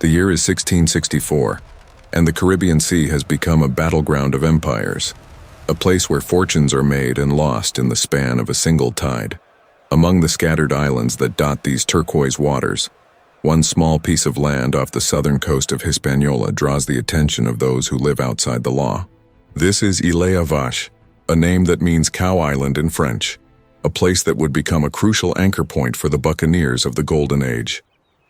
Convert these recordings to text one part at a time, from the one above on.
The year is 1664, and the Caribbean Sea has become a battleground of empires, a place where fortunes are made and lost in the span of a single tide. Among the scattered islands that dot these turquoise waters, one small piece of land off the southern coast of Hispaniola draws the attention of those who live outside the law. This is Ile-a-Vache, a name that means Cow Island in French, a place that would become a crucial anchor point for the buccaneers of the Golden Age.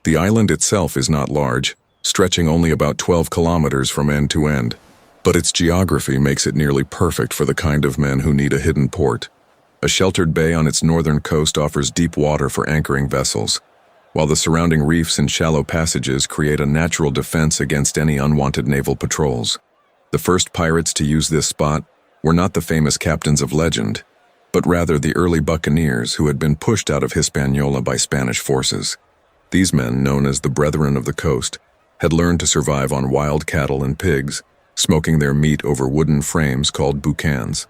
The island itself is not large, stretching only about 12 kilometers from end to end, but its geography makes it nearly perfect for the kind of men who need a hidden port. A sheltered bay on its northern coast offers deep water for anchoring vessels, while the surrounding reefs and shallow passages create a natural defense against any unwanted naval patrols. The first pirates to use this spot were not the famous captains of legend, but rather the early buccaneers who had been pushed out of Hispaniola by Spanish forces. These men, known as the Brethren of the Coast, had learned to survive on wild cattle and pigs, smoking their meat over wooden frames called boucans.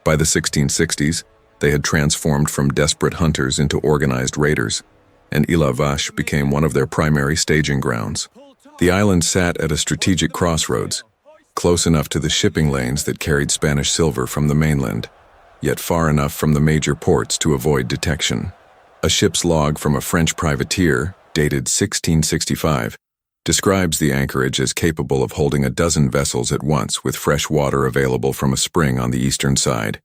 By the 1660s, they had transformed from desperate hunters into organized raiders, and Ile-a-Vache became one of their primary staging grounds. The island sat at a strategic crossroads, close enough to the shipping lanes that carried Spanish silver from the mainland, yet far enough from the major ports to avoid detection. A ship's log from a French privateer, dated 1665, describes the anchorage as capable of holding a dozen vessels at once with fresh water available from a spring on the eastern side.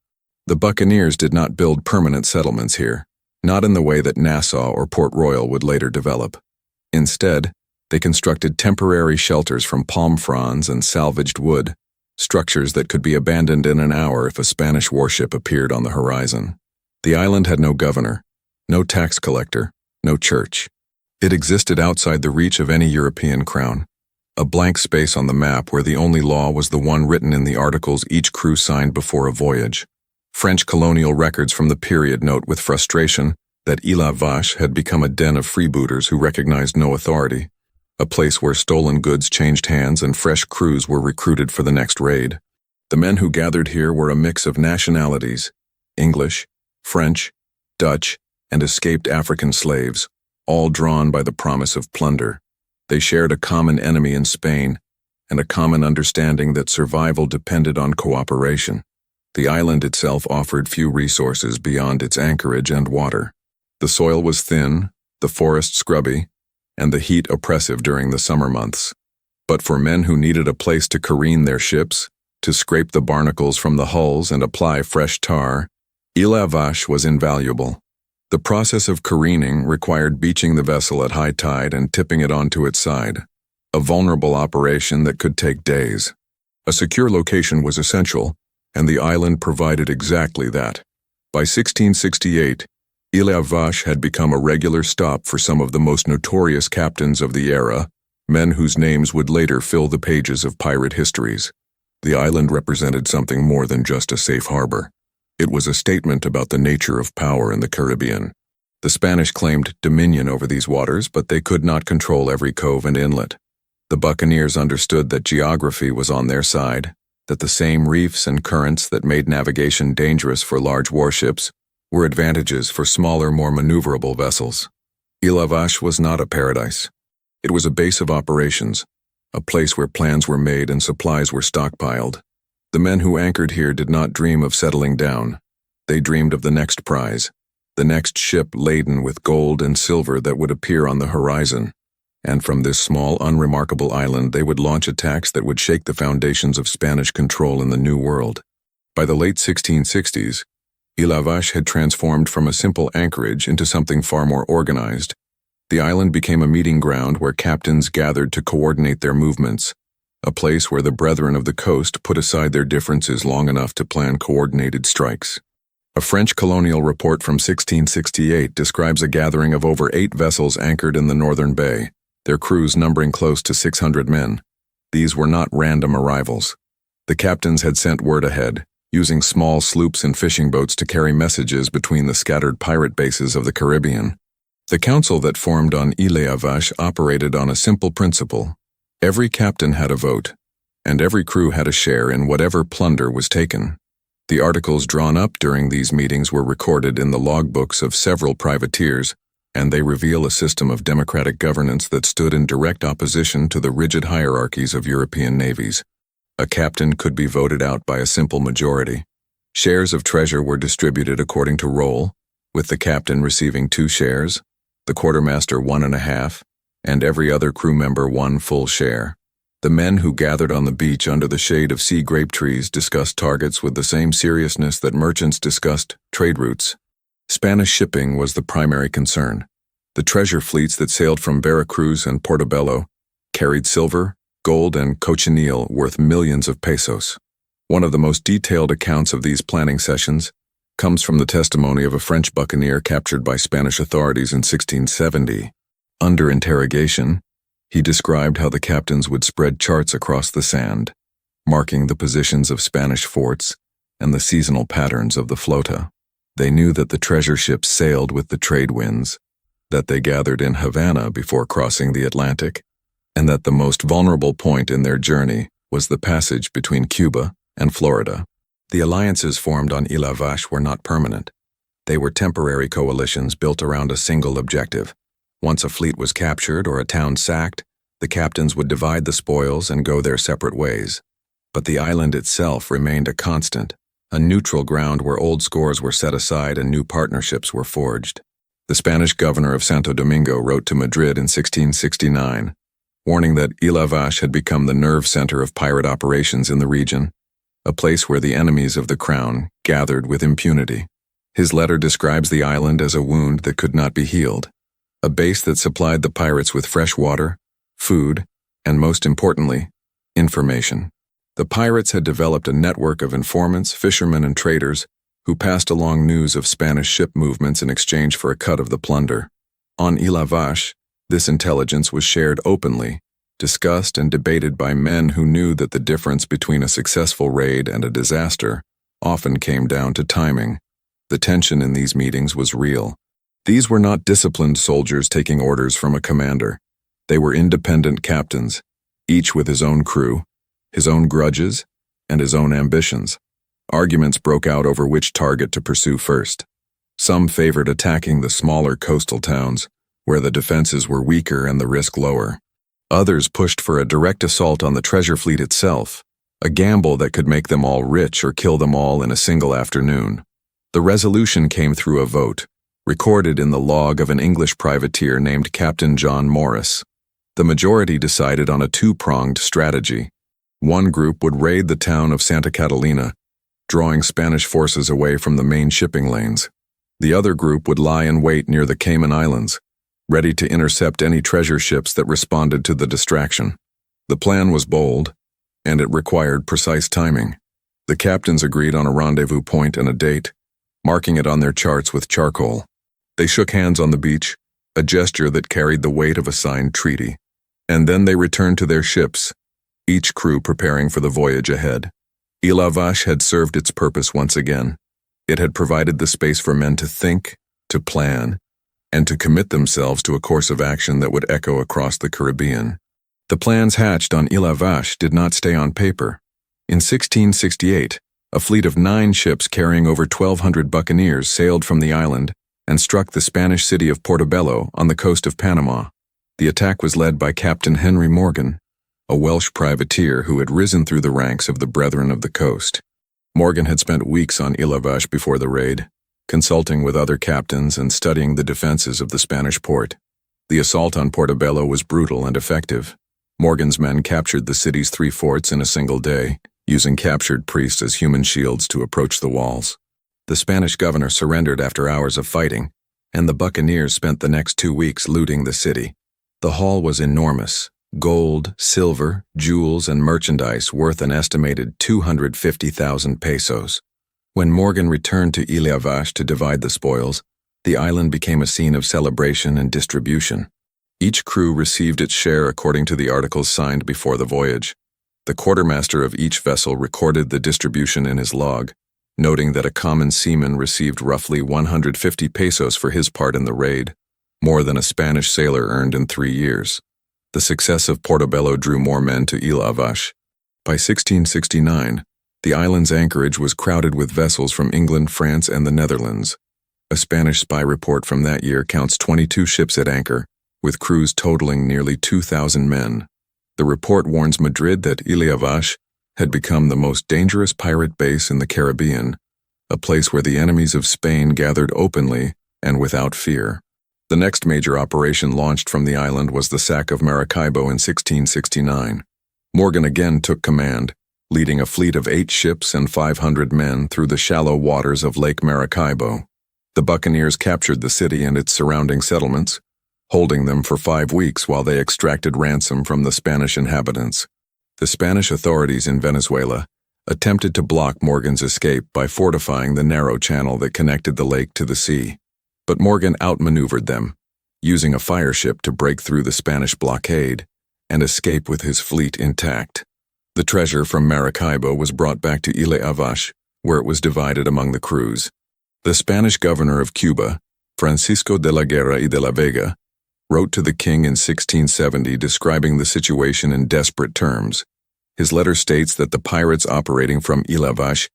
The buccaneers did not build permanent settlements here, not in the way that Nassau or Port Royal would later develop. Instead, they constructed temporary shelters from palm fronds and salvaged wood, structures that could be abandoned in an hour if a Spanish warship appeared on the horizon. The island had no governor, no tax collector, no church. It existed outside the reach of any European crown, a blank space on the map where the only law was the one written in the articles each crew signed before a voyage. French colonial records from the period note with frustration that Ile-a-Vache had become a den of freebooters who recognized no authority, a place where stolen goods changed hands and fresh crews were recruited for the next raid. The men who gathered here were a mix of nationalities: English, French, Dutch, and escaped African slaves, all drawn by the promise of plunder. They shared a common enemy in Spain, and a common understanding that survival depended on cooperation. The island itself offered few resources beyond its anchorage and water. The soil was thin, the forest scrubby, and the heat oppressive during the summer months. But for men who needed a place to careen their ships, to scrape the barnacles from the hulls and apply fresh tar, Ile-a-Vache was invaluable. The process of careening required beaching the vessel at high tide and tipping it onto its side, a vulnerable operation that could take days. A secure location was essential, and the island provided exactly that. By 1668, Ile-a-Vache had become a regular stop for some of the most notorious captains of the era, men whose names would later fill the pages of pirate histories. The island represented something more than just a safe harbor. It was a statement about the nature of power in the Caribbean. The Spanish claimed dominion over these waters, but they could not control every cove and inlet. The buccaneers understood that geography was on their side, that the same reefs and currents that made navigation dangerous for large warships were advantages for smaller, more maneuverable vessels. Ile-a-Vache was not a paradise. It was a base of operations, a place where plans were made and supplies were stockpiled. The men who anchored here did not dream of settling down. They dreamed of the next prize, the next ship laden with gold and silver that would appear on the horizon. And from this small, unremarkable island they would launch attacks that would shake the foundations of Spanish control in the New World. By the late 1660s, Ile-a-Vache had transformed from a simple anchorage into something far more organized. The island became a meeting ground where captains gathered to coordinate their movements, a place where the Brethren of the Coast put aside their differences long enough to plan coordinated strikes. A French colonial report from 1668 describes a gathering of over 8 vessels anchored in the northern bay, their crews numbering close to 600 men. These were not random arrivals. The captains had sent word ahead, using small sloops and fishing boats to carry messages between the scattered pirate bases of the Caribbean. The council that formed on Ile-a-Vache operated on a simple principle. Every captain had a vote, and every crew had a share in whatever plunder was taken. The articles drawn up during these meetings were recorded in the logbooks of several privateers, and they reveal a system of democratic governance that stood in direct opposition to the rigid hierarchies of European navies. A captain could be voted out by a simple majority. Shares of treasure were distributed according to role, with the captain receiving 2 shares, the quartermaster 1.5, and every other crew member 1 full share. The men who gathered on the beach under the shade of sea grape trees discussed targets with the same seriousness that merchants discussed trade routes. Spanish shipping was the primary concern. The treasure fleets that sailed from Veracruz and Portobelo carried silver, gold, and cochineal worth millions of pesos. One of the most detailed accounts of these planning sessions comes from the testimony of a French buccaneer captured by Spanish authorities in 1670. Under interrogation, he described how the captains would spread charts across the sand, marking the positions of Spanish forts and the seasonal patterns of the flota. They knew that the treasure ships sailed with the trade winds, that they gathered in Havana before crossing the Atlantic, and that the most vulnerable point in their journey was the passage between Cuba and Florida. The alliances formed on Ile-a-Vache were not permanent. They were temporary coalitions built around a single objective. Once a fleet was captured or a town sacked, the captains would divide the spoils and go their separate ways. But the island itself remained a constant, a neutral ground where old scores were set aside and new partnerships were forged. The Spanish governor of Santo Domingo wrote to Madrid in 1669, warning that Ile-a-Vache had become the nerve center of pirate operations in the region, a place where the enemies of the crown gathered with impunity. His letter describes the island as a wound that could not be healed, a base that supplied the pirates with fresh water, food, and most importantly, information. The pirates had developed a network of informants, fishermen, and traders who passed along news of Spanish ship movements in exchange for a cut of the plunder. On Ile-a-Vache, this intelligence was shared openly, discussed and debated by men who knew that the difference between a successful raid and a disaster often came down to timing. The tension in these meetings was real. These were not disciplined soldiers taking orders from a commander. They were independent captains, each with his own crew, his own grudges, and his own ambitions. Arguments broke out over which target to pursue first. Some favored attacking the smaller coastal towns, where the defenses were weaker and the risk lower. Others pushed for a direct assault on the treasure fleet itself, a gamble that could make them all rich or kill them all in a single afternoon. The resolution came through a vote, recorded in the log of an English privateer named Captain John Morris. The majority decided on a 2-pronged strategy. One group would raid the town of Santa Catalina, drawing Spanish forces away from the main shipping lanes. The other group would lie in wait near the Cayman Islands, ready to intercept any treasure ships that responded to the distraction. The plan was bold, and it required precise timing. The captains agreed on a rendezvous point and a date, marking it on their charts with charcoal. They shook hands on the beach, a gesture that carried the weight of a signed treaty. And then they returned to their ships, each crew preparing for the voyage ahead. Ile-a-Vache had served its purpose once again. It had provided the space for men to think, to plan, and to commit themselves to a course of action that would echo across the Caribbean. The plans hatched on Ile-a-Vache did not stay on paper. In 1668, a fleet of 9 ships carrying over 1,200 buccaneers sailed from the island and struck the Spanish city of Portobelo on the coast of Panama. The attack was led by Captain Henry Morgan, a Welsh privateer who had risen through the ranks of the Brethren of the Coast. Morgan had spent weeks on Ile-a-Vache before the raid, consulting with other captains and studying the defenses of the Spanish port. The assault on Portobelo was brutal and effective. Morgan's men captured the city's 3 forts in a single day, using captured priests as human shields to approach the walls. The Spanish governor surrendered after hours of fighting, and the buccaneers spent the next 2 weeks looting the city. The haul was enormous: gold, silver, jewels, and merchandise worth an estimated 250,000 pesos. When Morgan returned to Ile-a-Vache to divide the spoils, the island became a scene of celebration and distribution. Each crew received its share according to the articles signed before the voyage. The quartermaster of each vessel recorded the distribution in his log, noting that a common seaman received roughly 150 pesos for his part in the raid, more than a Spanish sailor earned in 3 years. The success of Portobelo drew more men to Ile-a-Vache. By 1669, the island's anchorage was crowded with vessels from England, France, and the Netherlands. A Spanish spy report from that year counts 22 ships at anchor, with crews totaling nearly 2,000 men. The report warns Madrid that Ile-a-Vache had become the most dangerous pirate base in the Caribbean, a place where the enemies of Spain gathered openly and without fear. The next major operation launched from the island was the sack of Maracaibo in 1669. Morgan again took command, leading a fleet of 8 ships and 500 men through the shallow waters of Lake Maracaibo. The buccaneers captured the city and its surrounding settlements, holding them for 5 weeks while they extracted ransom from the Spanish inhabitants. The Spanish authorities in Venezuela attempted to block Morgan's escape by fortifying the narrow channel that connected the lake to the sea. But Morgan outmaneuvered them, using a fireship to break through the Spanish blockade and escape with his fleet intact. The treasure from Maracaibo was brought back to Ile-a-Vache, where it was divided among the crews. The Spanish governor of Cuba, Francisco de la Guerra y de la Vega, wrote to the king in 1670 describing the situation in desperate terms. His letter states that the pirates operating from Ile-a-Vache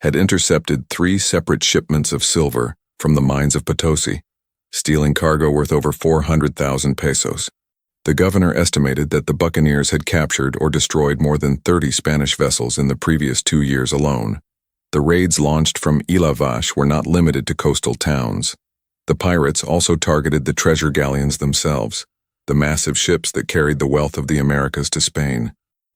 had intercepted 3 separate shipments of silver from the mines of Potosi, stealing cargo worth over 400,000 pesos. The governor estimated that the buccaneers had captured or destroyed more than 30 Spanish vessels in the previous 2 years alone. The raids launched from Ile-a-Vache were not limited to coastal towns. The pirates also targeted the treasure galleons themselves, the massive ships that carried the wealth of the Americas to Spain.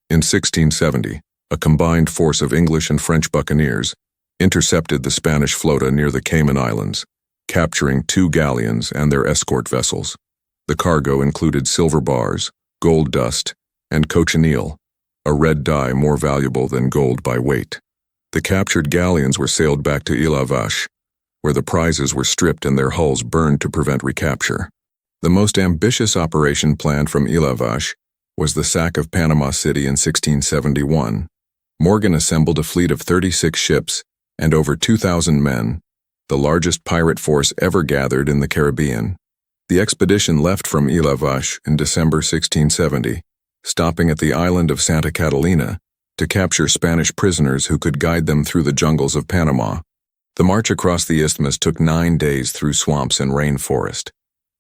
In 1670, a combined force of English and French buccaneers intercepted the Spanish flota near the Cayman Islands, capturing 2 galleons and their escort vessels. The cargo included silver bars, gold dust, and cochineal, a red dye more valuable than gold by weight. The captured galleons were sailed back to Ile-a-Vache, where the prizes were stripped and their hulls burned to prevent recapture. The most ambitious operation planned from Ile-a-Vache was the sack of Panama City in 1671. Morgan assembled a fleet of 36 ships and over 2,000 men, the largest pirate force ever gathered in the Caribbean. The expedition left from Ile-a-Vache in December 1670, stopping at the island of Santa Catalina to capture Spanish prisoners who could guide them through the jungles of Panama. The march across the isthmus took 9 days through swamps and rainforest.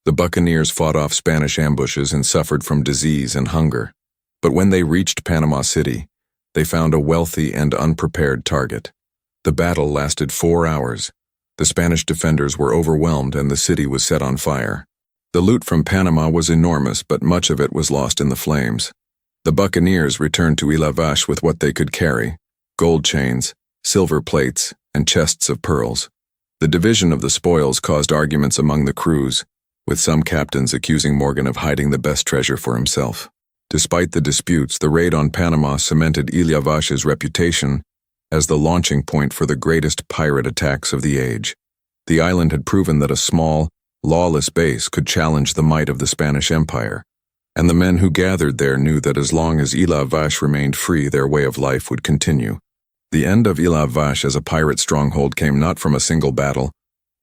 The buccaneers fought off Spanish ambushes and suffered from disease and hunger. But when they reached Panama City, they found a wealthy and unprepared target. The battle lasted 4 hours. The Spanish defenders were overwhelmed and the city was set on fire. The loot from Panama was enormous, but much of it was lost in the flames. The buccaneers returned to Ile-a-Vache with what they could carry: gold chains, silver plates, and chests of pearls. The division of the spoils caused arguments among the crews, with some captains accusing Morgan of hiding the best treasure for himself. Despite the disputes, the raid on Panama cemented Ile-a-Vache's reputation as the launching point for the greatest pirate attacks of the age. The island had proven that a small, lawless base could challenge the might of the Spanish Empire, and the men who gathered there knew that as long as Ile-a-Vache remained free, their way of life would continue. The end of Ile-a-Vache as a pirate stronghold came not from a single battle,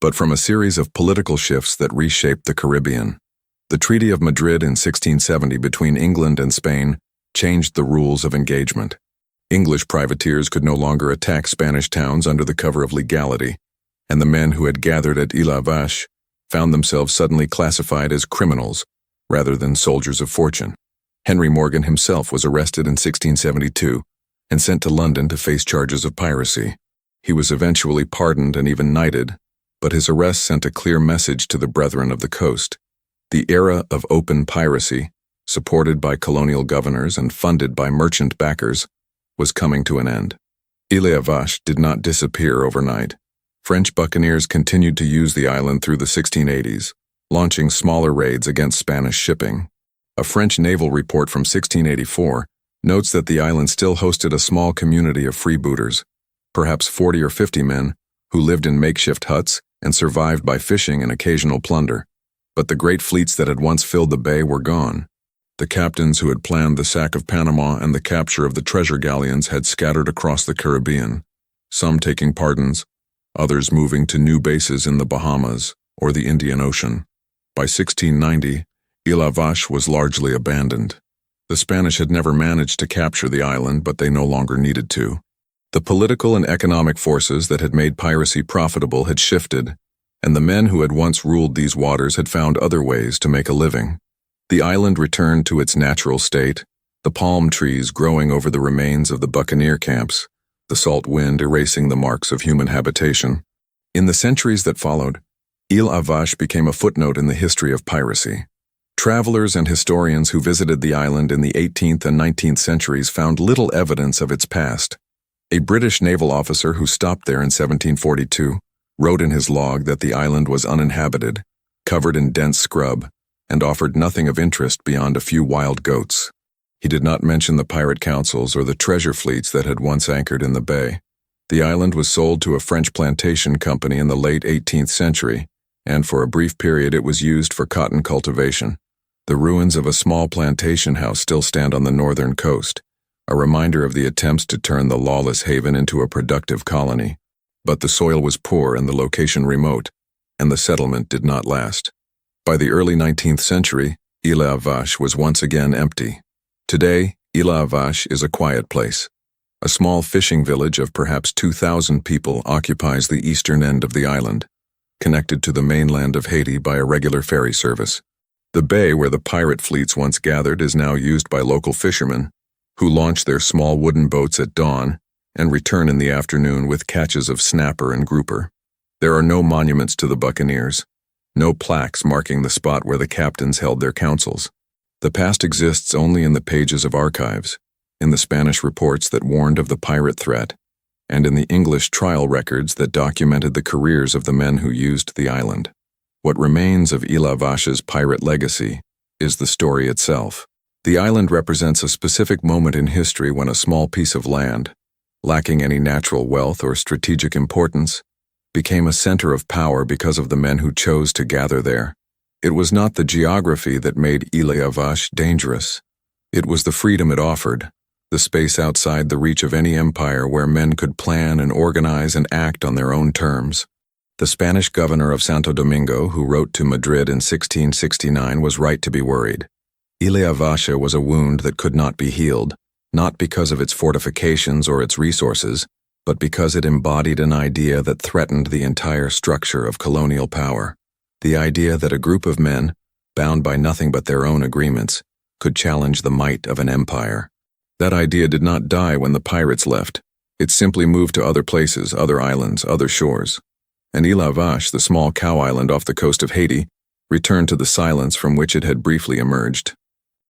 but from a series of political shifts that reshaped the Caribbean. The Treaty of Madrid in 1670 between England and Spain changed the rules of engagement. English privateers could no longer attack Spanish towns under the cover of legality, and the men who had gathered at Ile-a-Vache found themselves suddenly classified as criminals rather than soldiers of fortune. Henry Morgan himself was arrested in 1672 and sent to London to face charges of piracy. He was eventually pardoned and even knighted, but his arrest sent a clear message to the brethren of the coast. The era of open piracy, supported by colonial governors and funded by merchant backers, was coming to an end. Ile-a-Vache did not disappear overnight. French buccaneers continued to use the island through the 1680s, launching smaller raids against Spanish shipping. A French naval report from 1684 notes that the island still hosted a small community of freebooters, perhaps 40 or 50 men, who lived in makeshift huts and survived by fishing and occasional plunder. But the great fleets that had once filled the bay were gone. The captains who had planned the sack of Panama and the capture of the treasure galleons had scattered across the Caribbean, some taking pardons, others moving to new bases in the Bahamas or the Indian Ocean. By 1690, Ile-a-Vache was largely abandoned. The Spanish had never managed to capture the island, but they no longer needed to. The political and economic forces that had made piracy profitable had shifted, and the men who had once ruled these waters had found other ways to make a living. The island returned to its natural state, the palm trees growing over the remains of the buccaneer camps, the salt wind erasing the marks of human habitation. In the centuries that followed, Ile-a-Vache became a footnote in the history of piracy. Travelers and historians who visited the island in the 18th and 19th centuries found little evidence of its past. A British naval officer who stopped there in 1742 wrote in his log that the island was uninhabited, covered in dense scrub, and offered nothing of interest beyond a few wild goats. He did not mention the pirate councils or the treasure fleets that had once anchored in the bay. The island was sold to a French plantation company in the late 18th century, and for a brief period it was used for cotton cultivation. The ruins of a small plantation house still stand on the northern coast, a reminder of the attempts to turn the lawless haven into a productive colony. But the soil was poor and the location remote, and the settlement did not last. By the early 19th century, Ile-a-Vache was once again empty. Today, Ile-a-Vache is a quiet place. A small fishing village of perhaps 2,000 people occupies the eastern end of the island, connected to the mainland of Haiti by a regular ferry service. The bay where the pirate fleets once gathered is now used by local fishermen, who launch their small wooden boats at dawn and return in the afternoon with catches of snapper and grouper. There are no monuments to the buccaneers, no plaques marking the spot where the captains held their councils. The past exists only in the pages of archives, in the Spanish reports that warned of the pirate threat, and in the English trial records that documented the careers of the men who used the island. What remains of Ile-a-Vache's pirate legacy is the story itself. The island represents a specific moment in history when a small piece of land, lacking any natural wealth or strategic importance, became a center of power because of the men who chose to gather there. It was not the geography that made Ile-a-Vache dangerous. It was the freedom it offered, the space outside the reach of any empire where men could plan and organize and act on their own terms. The Spanish governor of Santo Domingo, who wrote to Madrid in 1669, was right to be worried. Ile-a-Vache was a wound that could not be healed, not because of its fortifications or its resources, but because it embodied an idea that threatened the entire structure of colonial power. The idea that a group of men, bound by nothing but their own agreements, could challenge the might of an empire. That idea did not die when the pirates left. It simply moved to other places, other islands, other shores. And Ile-a-Vache, the small cow island off the coast of Haiti, returned to the silence from which it had briefly emerged.